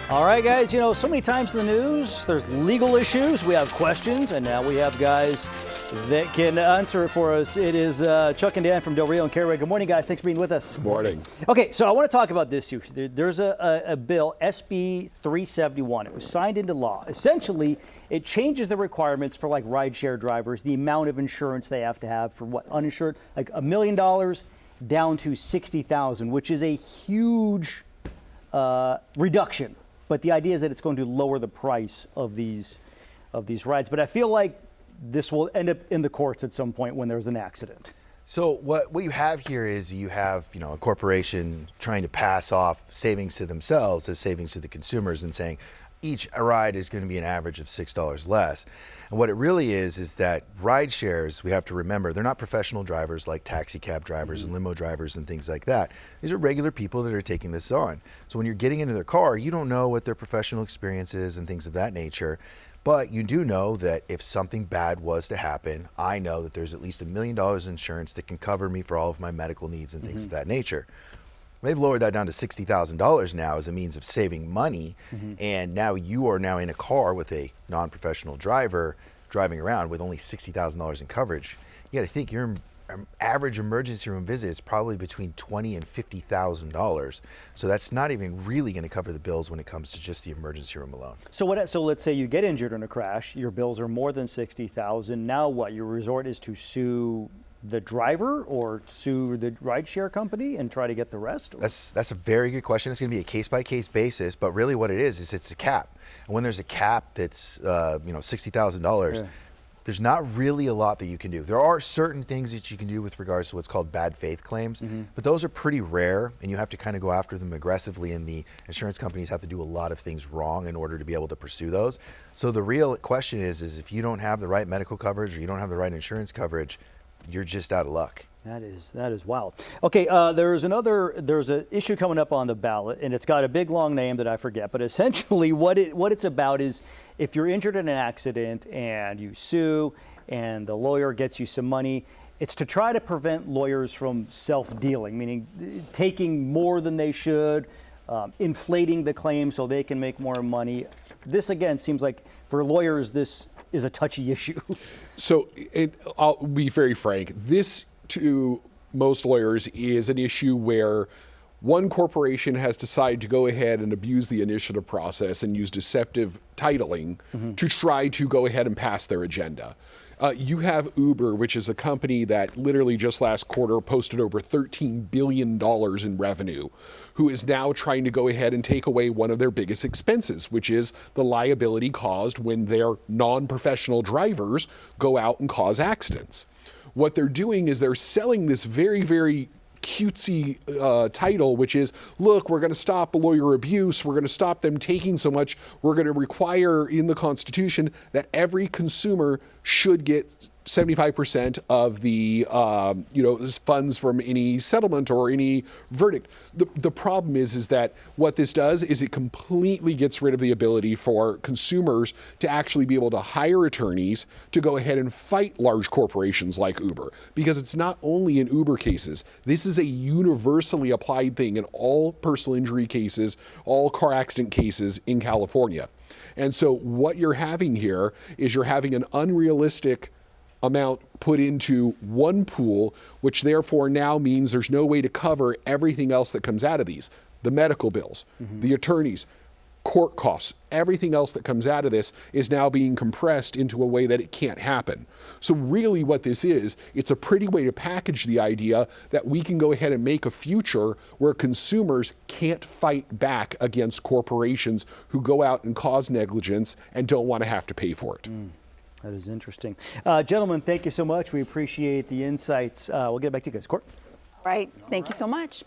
All right, guys, you know, so many times in the news, there's legal issues, we have questions, and now we have guys that can answer it for us. It is Chuck and Dan from Del Rio and Caraway. Good morning, guys. Thanks for being with us. Good morning. Okay, so I want to talk about this issue. There's a bill, SB 371. It was signed into law. Essentially, it changes the requirements for like rideshare drivers, the amount of insurance they have to have for what, uninsured, like $1 million down to $60,000, which is a huge reduction. But the idea is that it's going to lower the price of these rides. But I feel like this will end up in the courts at some point when there's an accident. So what you have here is you have, a corporation trying to pass off savings to themselves as savings to the consumers and saying each ride is going to be an average of $6 less. And what it really is that ride shares, we have to remember, they're not professional drivers like taxi cab drivers and limo drivers and things like that. These are regular people that are taking this on. So when you're getting into their car, you don't know what their professional experience is and things of that nature. But you do know that if something bad was to happen, I know that there's at least $1 million in insurance that can cover me for all of my medical needs and things of that nature. They've lowered that down to $60,000 now as a means of saving money. And now you are now in a car with a non-professional driver driving around with only $60,000 in coverage. You got to think your average emergency room visit is probably between $20,000 and $50,000. So that's not even really going to cover the bills when it comes to just the emergency room alone. So let's say you get injured in a crash, your bills are more than $60,000. Now what? Your resort is to sue the driver or sue the rideshare company and try to get the rest? That's a very good question. It's going to be a case-by-case basis, but really what it is it's a cap. And when there's a cap that's $60,000, there's not really a lot that you can do. There are certain things that you can do with regards to what's called bad faith claims, but those are pretty rare, and you have to kind of go after them aggressively, and the insurance companies have to do a lot of things wrong in order to be able to pursue those. So the real question is if you don't have the right medical coverage or you don't have the right insurance coverage, you're just out of luck. That is wild. Okay, there's an issue coming up on the ballot, and it's got a big long name that I forget. But essentially, what it's about is if you're injured in an accident and you sue, and the lawyer gets you some money, it's to try to prevent lawyers from self-dealing, meaning taking more than they should, inflating the claim so they can make more money. This again seems like for lawyers this is a touchy issue. So I'll be very frank. This, to most lawyers, is an issue where one corporation has decided to go ahead and abuse the initiative process and use deceptive titling to try to go ahead and pass their agenda. You have Uber, which is a company that literally just last quarter posted over $13 billion in revenue, who is now trying to go ahead and take away one of their biggest expenses, which is the liability caused when their non-professional drivers go out and cause accidents. What they're doing is they're selling this very, very cutesy title, which is, look, we're going to stop lawyer abuse. We're going to stop them taking so much. We're going to require in the Constitution that every consumer should get 75% of the funds from any settlement or any verdict. The problem is that what this does is it completely gets rid of the ability for consumers to actually be able to hire attorneys to go ahead and fight large corporations like Uber, because it's not only in Uber cases. This is a universally applied thing in all personal injury cases, all car accident cases in California. And so what you're having here is you're having an unrealistic amount put into one pool, which therefore now means there's no way to cover everything else that comes out of these. The medical bills, the attorneys, court costs, everything else that comes out of this is now being compressed into a way that it can't happen. So really what this is, it's a pretty way to package the idea that we can go ahead and make a future where consumers can't fight back against corporations who go out and cause negligence and don't want to have to pay for it. That is interesting. Gentlemen, thank you so much. We appreciate the insights. We'll get back to you guys. Court. All right. Thank you so much.